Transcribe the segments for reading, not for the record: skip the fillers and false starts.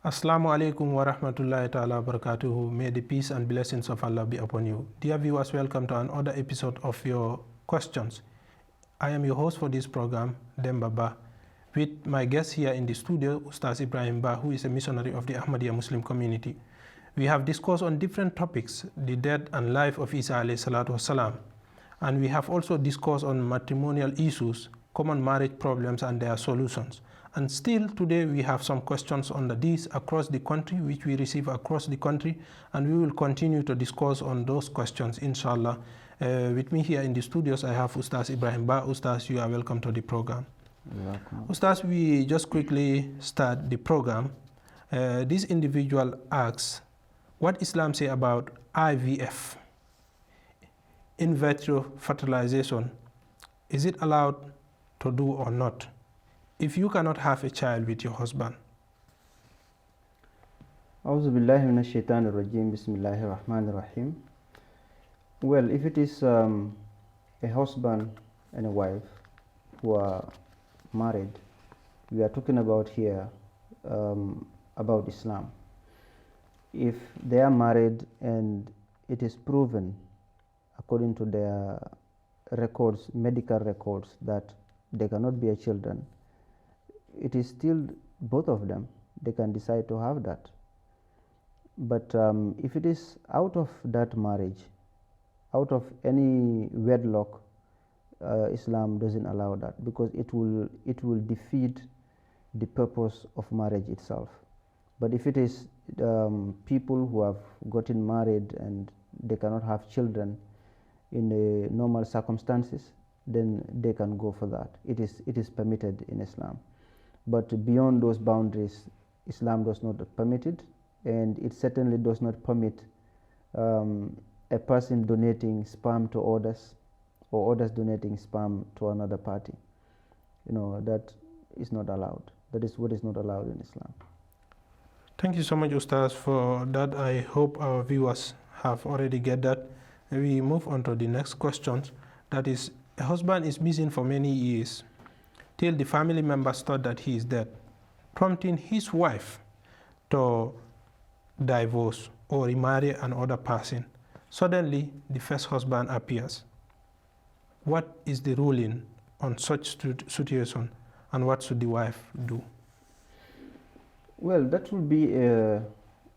Assalamu alaikum wa rahmatullahi ta'ala wa barakatuhu. May the peace and blessings of Allah be upon you. Dear viewers, welcome to another episode of your questions. I am your host for this program, Demba Ba, with my guest here in the studio, Ustaz Ibrahim Ba, who is a missionary of the Ahmadiyya Muslim community. We have discussed on different topics, the death and life of Isa alayhi salatu wasalam, and we have also discussed on matrimonial issues, common marriage problems and their solutions. And still today we have some questions on these across the country, which we receive across the country, and we will continue to discuss on those questions, inshallah. With me here in the studios, I have Ustaz Ibrahim Ba. Ustaz, you are welcome to the program. Welcome. Ustaz, we just quickly start the program. This individual asks, what Islam say about IVF, in vitro fertilization? Is it allowed to do or not, if you cannot have a child with your husband? A'udhu billahi minash shaitanir rajim. Bismillahir rahmanir rahim. Well, if it is a husband and a wife who are married, we are talking about here about Islam. If they are married and it is proven according to their records, medical records, that they cannot bear children, it is still both of them, they can decide to have that. But if it is out of that marriage, out of any wedlock, Islam doesn't allow that, because it will defeat the purpose of marriage itself. But if it is people who have gotten married and they cannot have children in the normal circumstances, then they can go for that. It is permitted in Islam. But beyond those boundaries, Islam does not permit it, and it certainly does not permit a person donating sperm to others, or others donating sperm to another party. That is not allowed. That is what is not allowed in Islam. Thank you so much, Ustaz, for that. I hope our viewers have already get that. We move on to the next question. That is, a husband is missing for many years, till the family members thought that he is dead, prompting his wife to divorce or remarry another person. Suddenly, the first husband appears. What is the ruling on such situation, and what should the wife do? Well, that will be a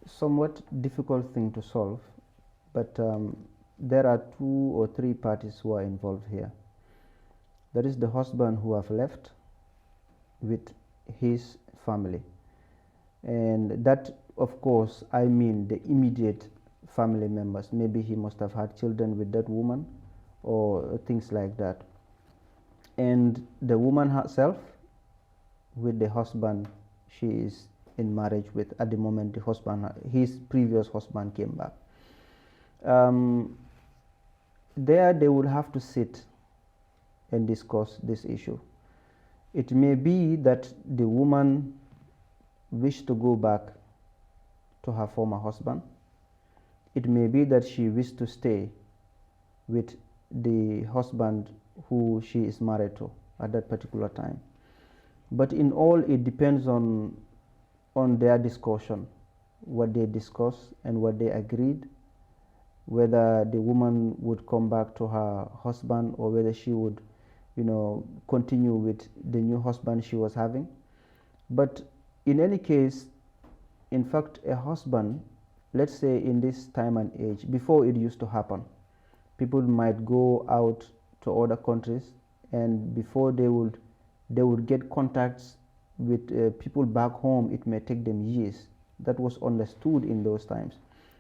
somewhat difficult thing to solve, but there are 2 or 3 parties who are involved here. That is the husband who have left with his family, and that, of course, I mean the immediate family members. Maybe he must have had children with that woman or things like that. And the woman herself with the husband she is in marriage with at the moment the husband, his previous husband, came back. There they will have to sit and discuss this issue. It may be that the woman wished to go back to her former husband. It may be that she wished to stay with the husband who she is married to at that particular time. But in all, it depends on their discussion, what they discussed and what they agreed, whether the woman would come back to her husband or whether she would continue with the new husband she was having. But in any case, in fact, a husband, let's say in this time and age, before it used to happen, people might go out to other countries, and before they would get contacts with people back home, it may take them years. That was understood in those times.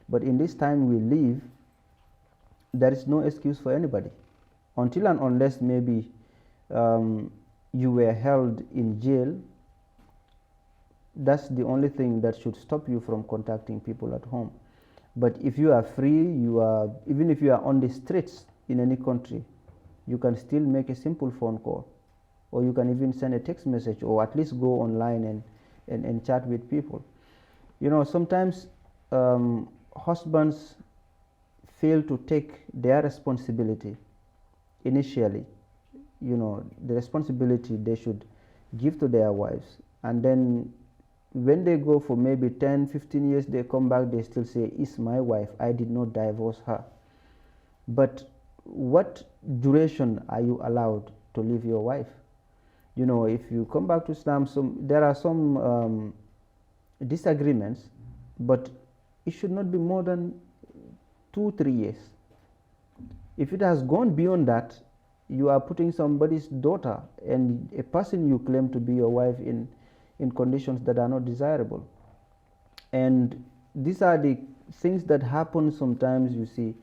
But in this time we live, there is no excuse for anybody, until and unless maybe you were held in jail. That's the only thing that should stop you from contacting people at home. But if you are free, even if you are on the streets in any country, you can still make a simple phone call, or you can even send a text message, or at least go online and chat with people. Sometimes husbands fail to take their responsibility initially, the responsibility they should give to their wives, and then when they go for maybe 10, 15 years, they come back, they still say, "It's my wife, I did not divorce her." But what duration are you allowed to leave your wife? You know, if you come back to Islam, there are some disagreements, but it should not be more than 2-3 years. If it has gone beyond that, you are putting somebody's daughter and a person you claim to be your wife in conditions that are not desirable. And these are the things that happen sometimes, you see.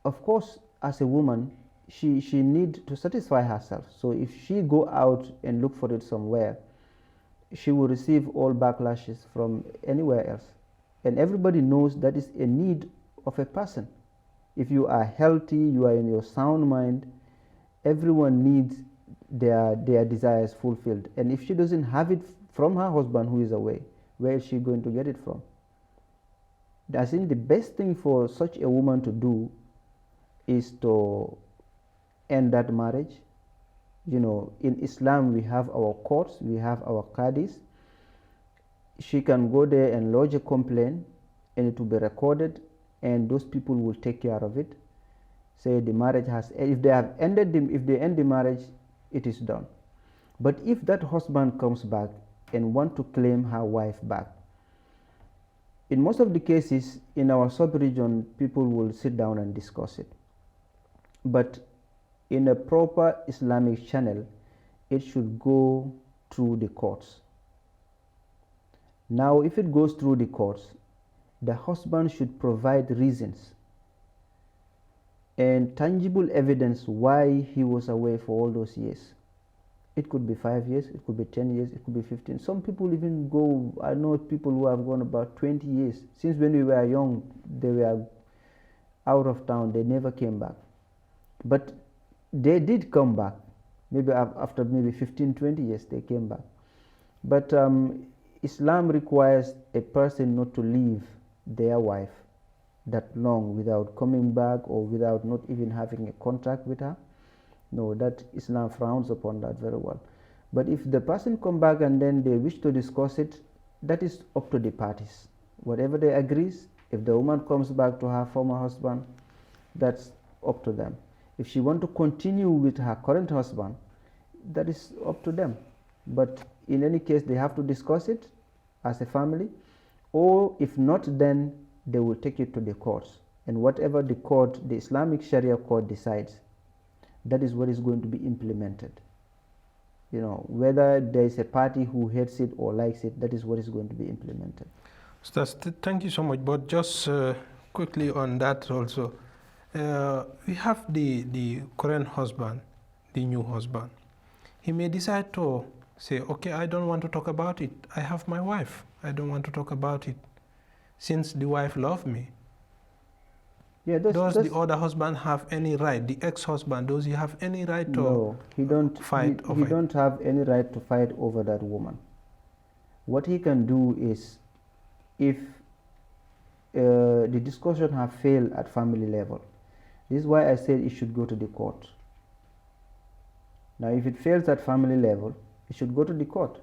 Of course, as a woman, she need to satisfy herself. So if she go out and look for it somewhere, she will receive all backlashes from anywhere else. And everybody knows that is a need of a person. If you are healthy, you are in your sound mind, everyone needs their desires fulfilled. And if she doesn't have it from her husband who is away, where is she going to get it from? I think the best thing for such a woman to do is to end that marriage. You know, in Islam we have our courts, we have our qadis. She can go there and lodge a complaint, and it will be recorded, and those people will take care of it. Say the marriage has, if they end the marriage, it is done. But if that husband comes back and want to claim her wife back, in most of the cases in our sub-region, people will sit down and discuss it. But in a proper Islamic channel, it should go through the courts. Now, if it goes through the courts, the husband should provide reasons and tangible evidence why he was away for all those years. It could be 5 years, it could be 10 years, it could be 15. Some people even go, I know people who have gone about 20 years. Since when we were young, they were out of town, they never came back. But they did come back. Maybe after maybe 15, 20 years, they came back. But Islam requires a person not to leave their wife that long without coming back or without not even having a contract with her. No, that Islam frowns upon that very well. But if the person come back and then they wish to discuss it, that is up to the parties. Whatever they agrees, if the woman comes back to her former husband, that's up to them. If she want to continue with her current husband, that is up to them. But in any case, they have to discuss it as a family, or if not, then they will take it to the courts. And whatever the court, the Islamic Sharia court decides, that is what is going to be implemented. You know, whether there is a party who hates it or likes it, that is what is going to be implemented. Thank you so much. But just quickly on that also, we have the current husband, the new husband. He may decide to say, okay, I don't want to talk about it. I have my wife. I don't want to talk about it. Since the wife loves me. Yeah, does the other husband have any right, the ex-husband, does he have any right to fight over it? He don't have any right to fight over that woman. What he can do is, if the discussion have failed at family level, this is why I said it should go to the court. Now, if it fails at family level, it should go to the court.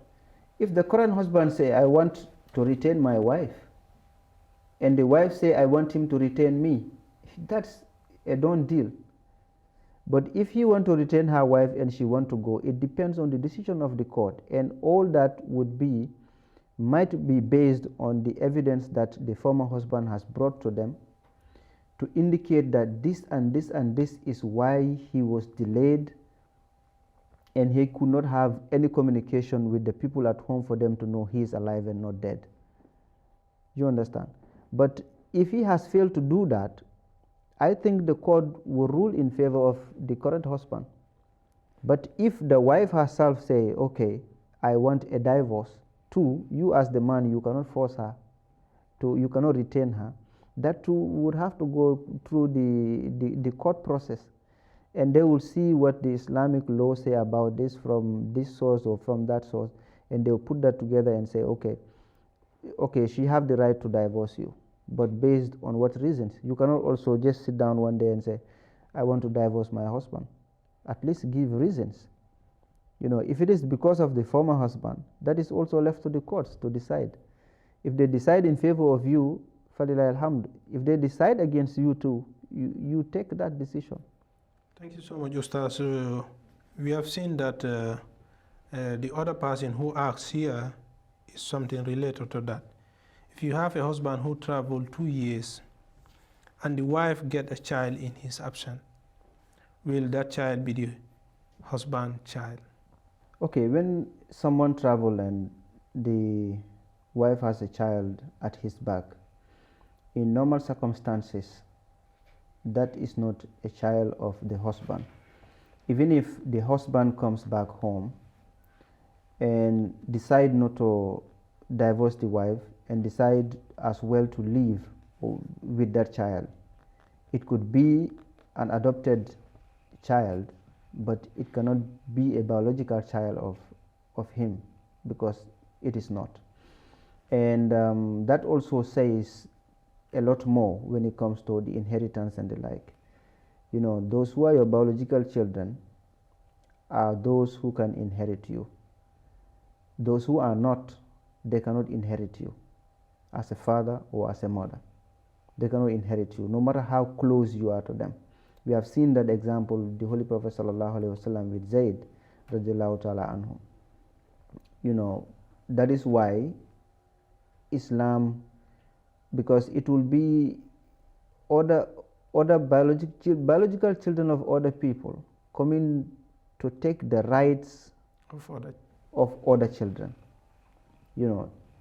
If the current husband say, I want to retain my wife, and the wife say, I want him to retain me, that's a done deal. But if he want to retain her wife and she want to go, it depends on the decision of the court, and all that might be based on the evidence that the former husband has brought to them to indicate that this and this and this is why he was delayed and he could not have any communication with the people at home for them to know he is alive and not dead. You understand? But if he has failed to do that, I think the court will rule in favor of the current husband. But if the wife herself say, okay, I want a divorce, too, you as the man, you cannot force her, you cannot retain her, that too would have to go through the court process. And they will see what the Islamic law say about this from this source or from that source, and they will put that together and say, okay, she have the right to divorce you. But based on what reasons? You cannot also just sit down one day and say, I want to divorce my husband. At least give reasons. If it is because of the former husband, that is also left to the courts to decide. If they decide in favor of you, falillah alhamd. If they decide against you too, you take that decision. Thank you so much, Ustaz. We have seen that the other person who asks here is something related to that. If you have a husband who traveled 2 years and the wife get a child in his absence, will that child be the husband's child? Okay, when someone travel and the wife has a child at his back, in normal circumstances, that is not a child of the husband. Even if the husband comes back home and decide not to divorce the wife and decide as well to live with that child, it could be an adopted child, but it cannot be a biological child of him, because it is not. And that also says a lot more when it comes to the inheritance and the like. Those who are your biological children are those who can inherit you. Those who are not, they cannot inherit you as a father or as a mother. They cannot inherit you, no matter how close you are to them. We have seen that example, the Holy Prophet ﷺ with Zayd radiallahu ta'ala anhu. That is why Islam, because it will be other biological children of other people coming to take the rights of other children.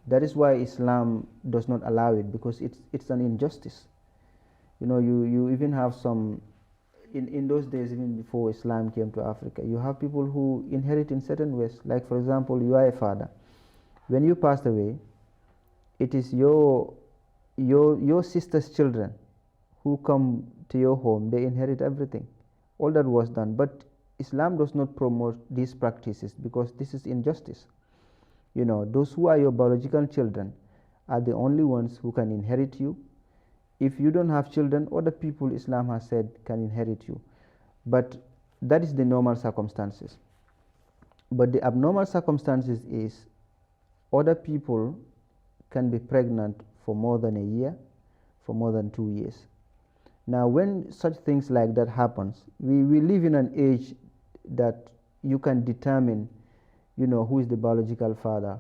That is why Islam does not allow it, because it's an injustice. You even have some, in those days, even before Islam came to Africa, you have people who inherit in certain ways. Like, for example, you are a father. When you passed away, it is your sister's children who come to your home. They inherit everything. All that was done. But Islam does not promote these practices, because this is injustice. Those who are your biological children are the only ones who can inherit you. If you don't have children, other people, Islam has said, can inherit you. But that is the normal circumstances. But the abnormal circumstances is other people can be pregnant for more than a year, for more than 2 years. Now, when such things like that happens, we live in an age that you can determine, who is the biological father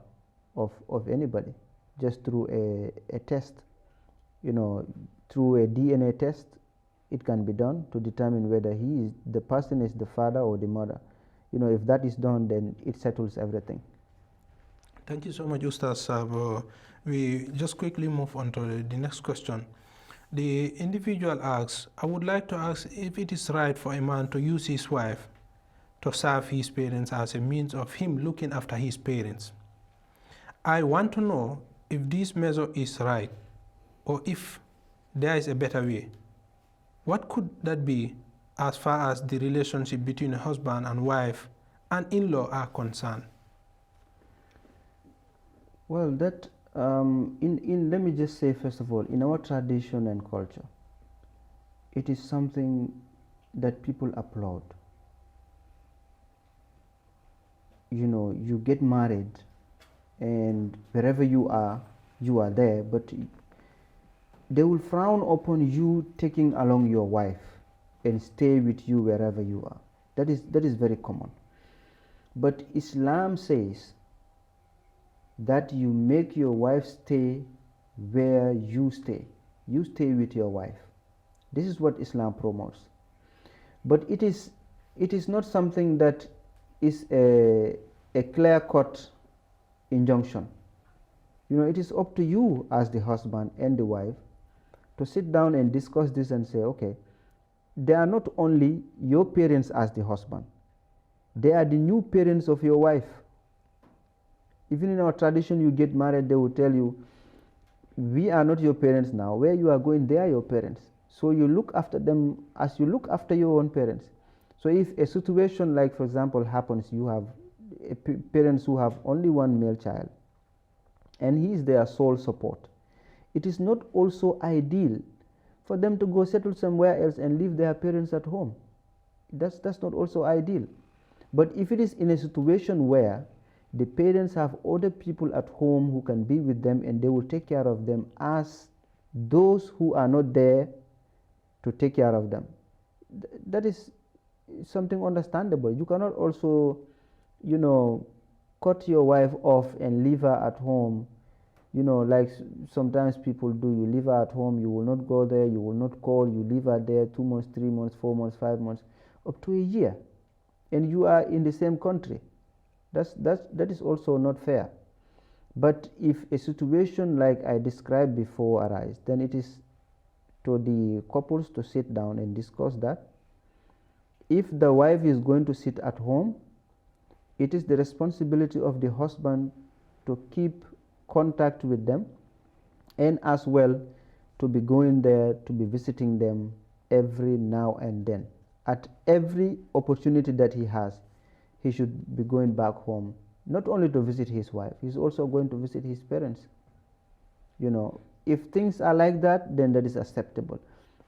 of anybody, just through a test. Through a DNA test, it can be done to determine whether the person is the father or the mother. If that is done, then it settles everything. Thank you so much, Ustaz. We just quickly move on to the next question. The individual asks, I would like to ask if it is right for a man to use his wife to serve his parents as a means of him looking after his parents. I want to know if this measure is right, or if there is a better way. What could that be as far as the relationship between a husband and wife and in-law are concerned? Well, that let me just say, first of all, in our tradition and culture, it is something that people applaud. You get married, and wherever you are there, but they will frown upon you taking along your wife and stay with you wherever you are. That is very common. But Islam says that you make your wife stay where you stay. You stay with your wife. This is what Islam promotes. But it is not something that is a clear-cut injunction. It is up to you as the husband and the wife to sit down and discuss this and say, okay, they are not only your parents as the husband, they are the new parents of your wife. Even in our tradition, you get married, they will tell you, we are not your parents now. Where you are going, they are your parents. So you look after them as you look after your own parents. So if a situation like, for example, happens, you have parents who have only one male child, and he is their sole support, it is not also ideal for them to go settle somewhere else and leave their parents at home. That's not also ideal. But if it is in a situation where the parents have other people at home who can be with them and they will take care of them as those who are not there to take care of them, that is something understandable. You cannot also, cut your wife off and leave her at home, like sometimes people do. You leave her at home, you will not go there, you will not call, you leave her there 2 months, 3 months, 4 months, 5 months, up to a year, and you are in the same country. That is also not fair. But if a situation like I described before arises, then it is to the couples to sit down and discuss that. If the wife is going to sit at home, it is the responsibility of the husband to keep contact with them, and as well to be going there, to be visiting them every now and then. At every opportunity that he has, he should be going back home, not only to visit his wife, he's also going to visit his parents. If things are like that, then that is acceptable.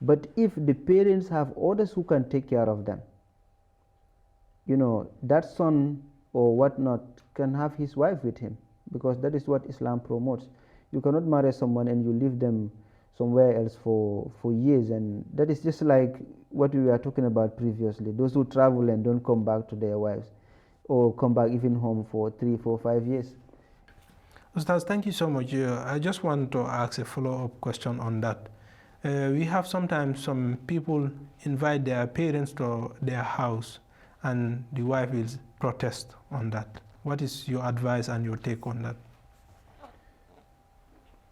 But if the parents have others who can take care of them, that son or whatnot can have his wife with him, because that is what Islam promotes. You cannot marry someone and you leave them somewhere else for years, and that is just like what we were talking about previously, those who travel and don't come back to their wives, or come back even home for 3, 4, 5 years. Ustaz, thank you so much. I just want to ask a follow-up question on that. We have sometimes some people invite their parents to their house and the wife will protest on that. What is your advice and your take on that?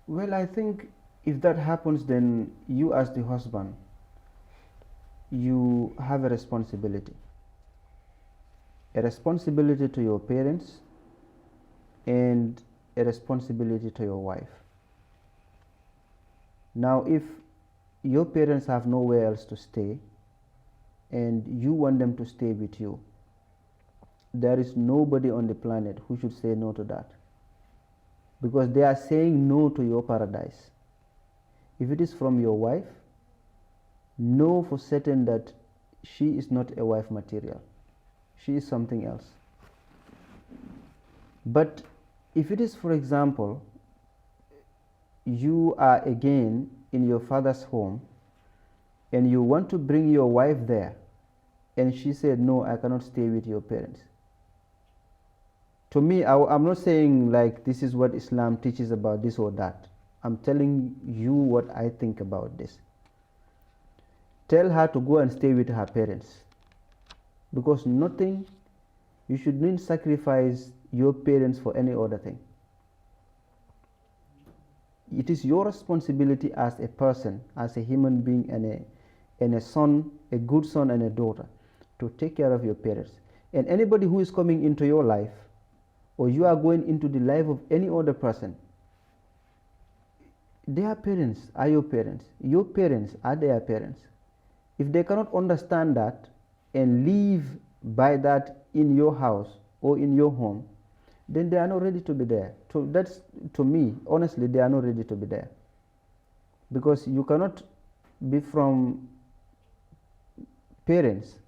Well, I think if that happens, then you as the husband, you have a responsibility to your parents and a responsibility to your wife. Now, if your parents have nowhere else to stay and you want them to stay with you, there is nobody on the planet who should say no to that, because they are saying no to your paradise. If it is from your wife, know for certain that she is not a wife material. She is something else. But if it is, for example, you are again in your father's home and you want to bring your wife there, and she said, no, I cannot stay with your parents. To me, I'm not saying like this is what Islam teaches about this or that. I'm telling you what I think about this. Tell her to go and stay with her parents, because you shouldn't sacrifice your parents for any other thing. It is your responsibility as a person, as a human being, and a son, a good son and a daughter, to take care of your parents. And anybody who is coming into your life, or you are going into the life of any other person, their parents are your parents. Your parents are their parents. If they cannot understand that and live by that in your house or in your home, then they are not ready to be there. So that's, to me, honestly, they are not ready to be there. Because you cannot be from parents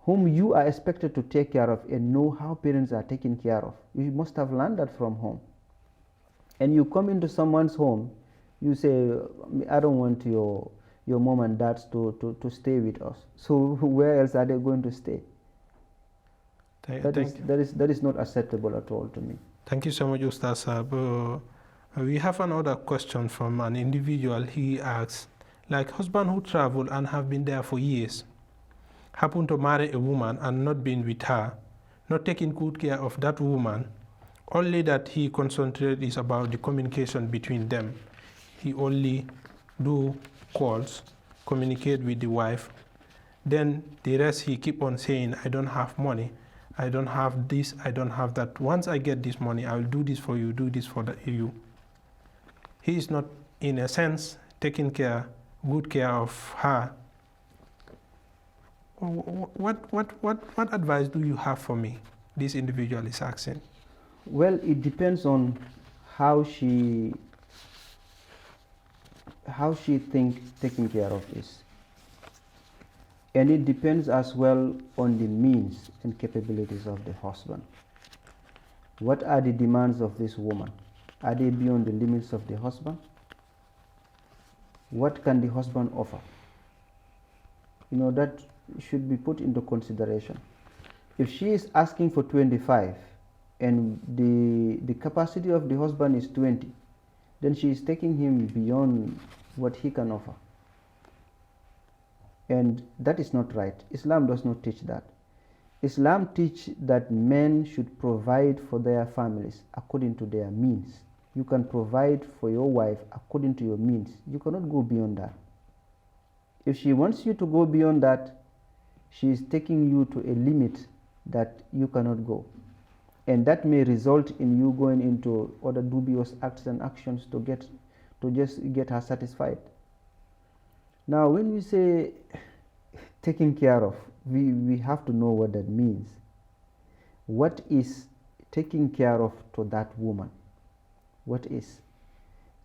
whom you are expected to take care of and know how parents are taken care of. You must have learned that from home. And you come into someone's home, you say, I don't want your mom and dad to stay with us. So where else are they going to stay? That is not acceptable at all to me. Thank you so much, Ustaz Saab. We have another question from an individual. He asks, like husband who travel and have been there for years, happen to marry a woman and not been with her, not taking good care of that woman, only that he concentrates is about the communication between them. He only do calls, communicate with the wife. Then the rest he keep on saying, I don't have money, I don't have this, I don't have that. Once I get this money, I will do this for you, do this for you. He is not, in a sense, taking good care of her. What advice do you have for me? This individual is asking. Well, it depends on how she thinks taking care of is. And it depends as well on the means and capabilities of the husband. What are the demands of this woman? Are they beyond the limits of the husband? What can the husband offer? That should be put into consideration. If she is asking for 25 and the capacity of the husband is 20, then she is taking him beyond what he can offer. And that is not right. Islam does not teach that. Islam teaches that men should provide for their families according to their means. You can provide for your wife according to your means. You cannot go beyond that. If she wants you to go beyond that, she is taking you to a limit that you cannot go. And that may result in you going into other dubious acts and actions to just get her satisfied. Now, when we say taking care of, we have to know what that means. What is taking care of to that woman? What is?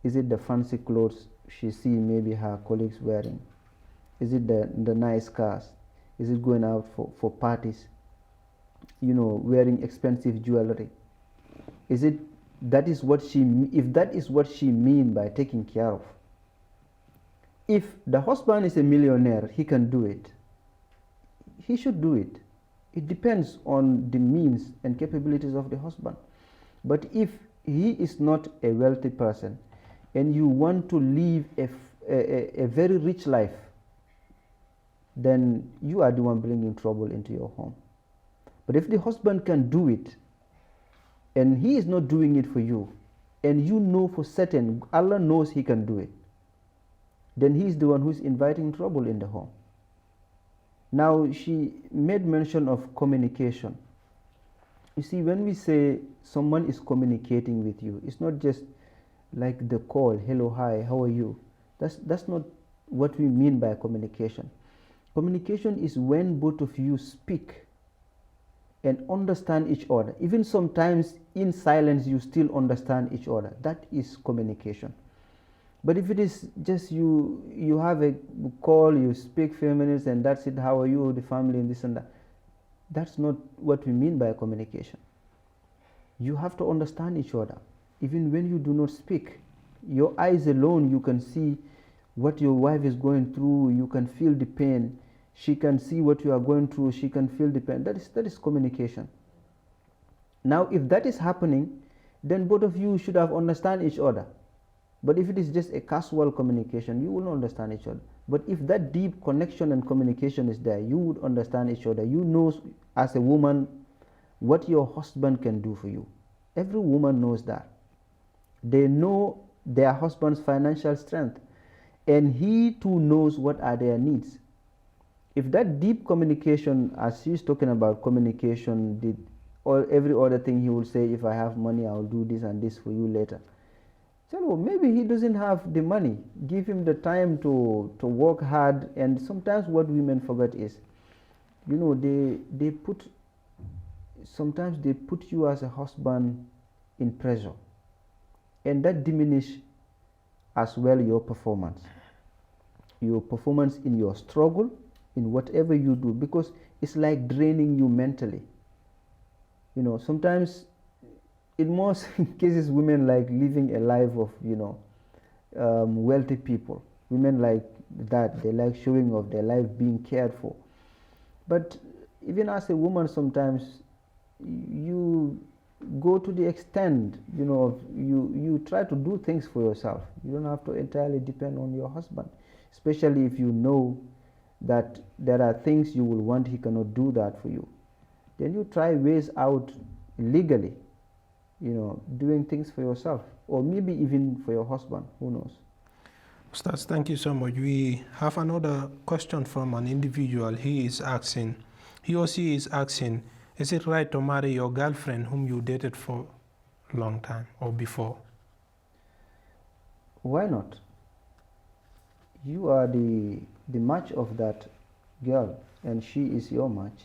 Is it the fancy clothes she see maybe her colleagues wearing? Is it the nice cars? Is it going out for parties? Wearing expensive jewelry? Is it if that is what she mean by taking care of? If the husband is a millionaire, he can do it. He should do it. It depends on the means and capabilities of the husband. But if he is not a wealthy person and you want to live a very rich life, then you are the one bringing trouble into your home. But if the husband can do it and he is not doing it for you, and you know for certain, Allah knows he can do it, then he is the one who is inviting trouble in the home. Now, she made mention of communication. You see, when we say someone is communicating with you, it's not just like the call, hello, hi, how are you? That's not what we mean by communication. Communication is when both of you speak and understand each other. Even sometimes in silence you still understand each other. That is communication. But if it is just you have a call, you speak few minutes and that's it, how are you, the family, and this and that, that's not what we mean by communication. You have to understand each other. Even when you do not speak, your eyes alone, you can see what your wife is going through, you can feel the pain. She can see what you are going through, she can feel the pain. That is communication. Now, if that is happening, then both of you should have understand each other. But if it is just a casual communication, you will not understand each other. But if that deep connection and communication is there, you would understand each other. You know as a woman what your husband can do for you. Every woman knows that. They know their husband's financial strength, and he too knows what are their needs. If that deep communication, as she's talking about communication, or every other thing he will say, if I have money, I will do this and this for you later. So maybe he doesn't have the money. Give him the time to work hard. And sometimes what women forget is, sometimes they put you as a husband in pressure, and that diminish as well your performance in your struggle, in whatever you do, because it's like draining you mentally. Sometimes in most cases women like living a life of wealthy people. Women like that, they like showing off their life, being cared for. But even as a woman, sometimes you go to the extent, you try to do things for yourself. You don't have to entirely depend on your husband, especially if you know that there are things you will want he cannot do that for you. Then you try ways out legally, doing things for yourself, or maybe even for your husband, who knows. Ustaz, thank you so much. We have another question from an individual. He or she is asking, is it right to marry your girlfriend whom you dated for a long time or before? Why not? You are the match of that girl, and she is your match.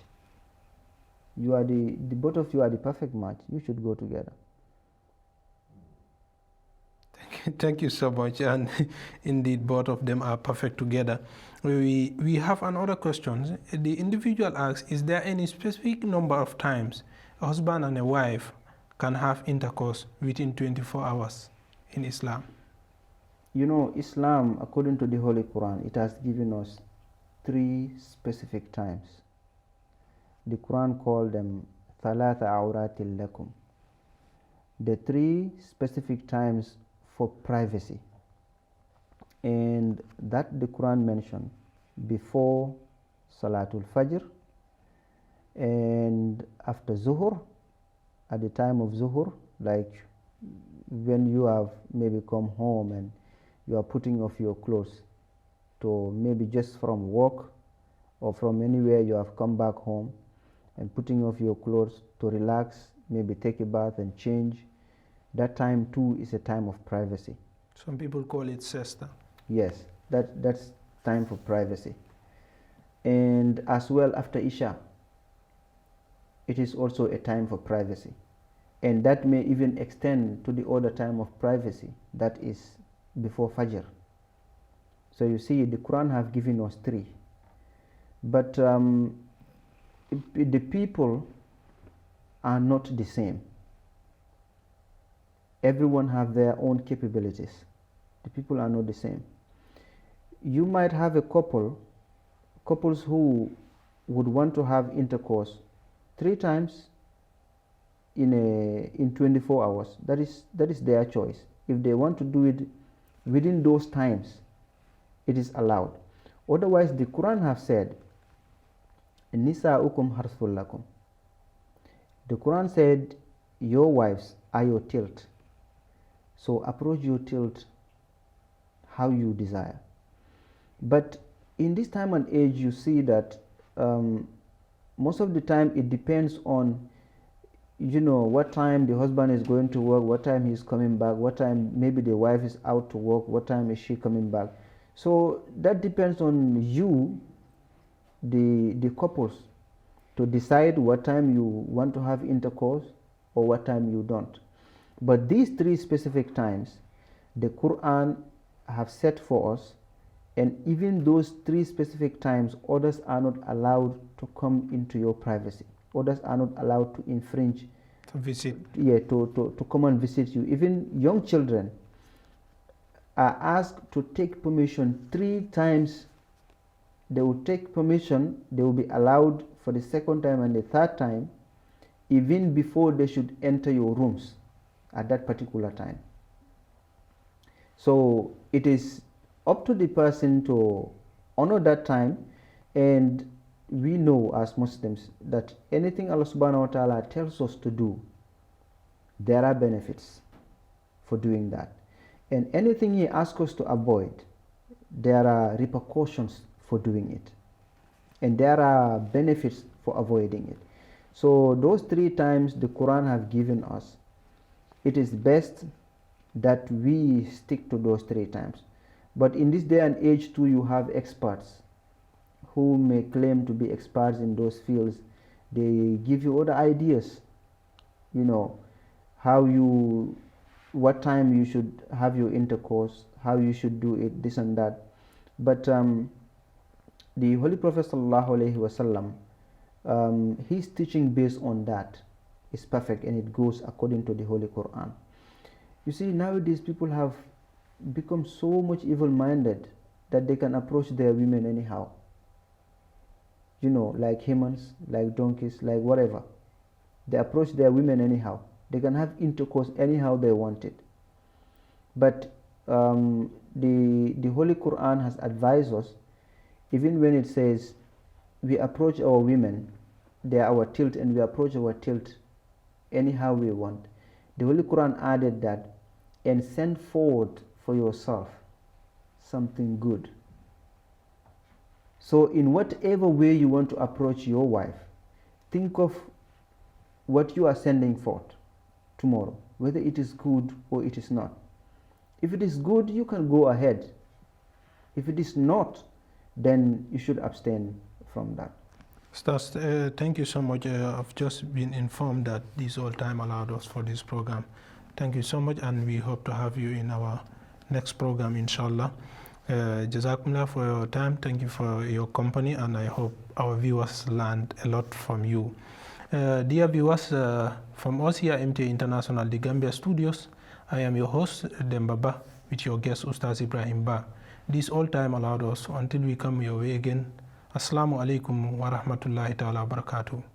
You are the both of you are the perfect match. You should go together. Thank you. Thank you so much. And indeed, both of them are perfect together. We have another question. The individual asks, is there any specific number of times a husband and a wife can have intercourse within 24 hours in Islam? You know, Islam, according to the Holy Quran, it has given us 3 specific times. The Quran called them thalatha awratil lakum. The 3 specific times for privacy. And that the Quran mentioned before Salatul Fajr and after Zuhur, at the time of Zuhur, like when you have maybe come home and you are putting off your clothes to maybe just from work or from anywhere you have come back home and putting off your clothes to relax, maybe take a bath and change. That time too is a time of privacy. Some people call it siesta. Yes, that's time for privacy. And as well after Isha, it is also a time for privacy. And that may even extend to the other time of privacy, that is before Fajr. So you see, the Quran have given us 3. But the people are not the same. Everyone have their own capabilities. The people are not the same. You might have a couples who would want to have intercourse 3 times in 24 hours. That is their choice. If they want to do it within those times, it is allowed. Otherwise, the Quran have said, Nisa'ukum harthul lakum. The Quran said, your wives are your tilt. So approach your tilt how you desire. But in this time and age, you see that most of the time it depends on, you know, what time the husband is going to work, what time he's coming back, what time maybe the wife is out to work, what time is she coming back. So that depends on you, the couples, to decide what time you want to have intercourse or what time you don't. But these 3 specific times, the Quran have set for us, and even those 3 specific times, others are not allowed to come into your privacy. Others are not allowed to infringe, to visit. Yeah, to come and visit you. Even young children are asked to take permission 3 times. They will take permission, they will be allowed for the 2nd time and the 3rd time, even before they should enter your rooms at that particular time. So it is up to the person to honor that time. And we know as Muslims that anything Allah subhanahu wa ta'ala tells us to do, there are benefits for doing that. And anything He asks us to avoid, there are repercussions for doing it. And there are benefits for avoiding it. So those 3 times the Quran have given us, it is best that we stick to those 3 times. But in this day and age too, you have experts who may claim to be experts in those fields. They give you other ideas, you know, what time you should have your intercourse, how you should do it, this and that. But the Holy Prophet sallallahu alaihi wasallam, his teaching based on that is perfect, and it goes according to the Holy Quran. You see, nowadays people have become so much evil-minded that they can approach their women anyhow. You know, like humans, like donkeys, like whatever. They approach their women anyhow. They can have intercourse anyhow they want it. But the Holy Quran has advised us, even when it says we approach our women, they are our tilt, and we approach our tilt anyhow we want. The Holy Quran added that, and send forward for yourself something good. So in whatever way you want to approach your wife, think of what you are sending forth tomorrow, whether it is good or it is not. If it is good, you can go ahead. If it is not, then you should abstain from that. Stas, thank you so much. I've just been informed that this all time allowed us for this program. Thank you so much, and we hope to have you in our next program, inshallah. Jazakumullah for your time. Thank you for your company, and I hope our viewers learned a lot from you. Dear viewers, from us here, MTA International, the Gambia Studios, I am your host, Demba Ba, with your guest, Ustaz Ibrahim Ba. This all time allowed us until we come your way again. Assalamu alaikum wa rahmatullahi ta'ala wa barakatuh.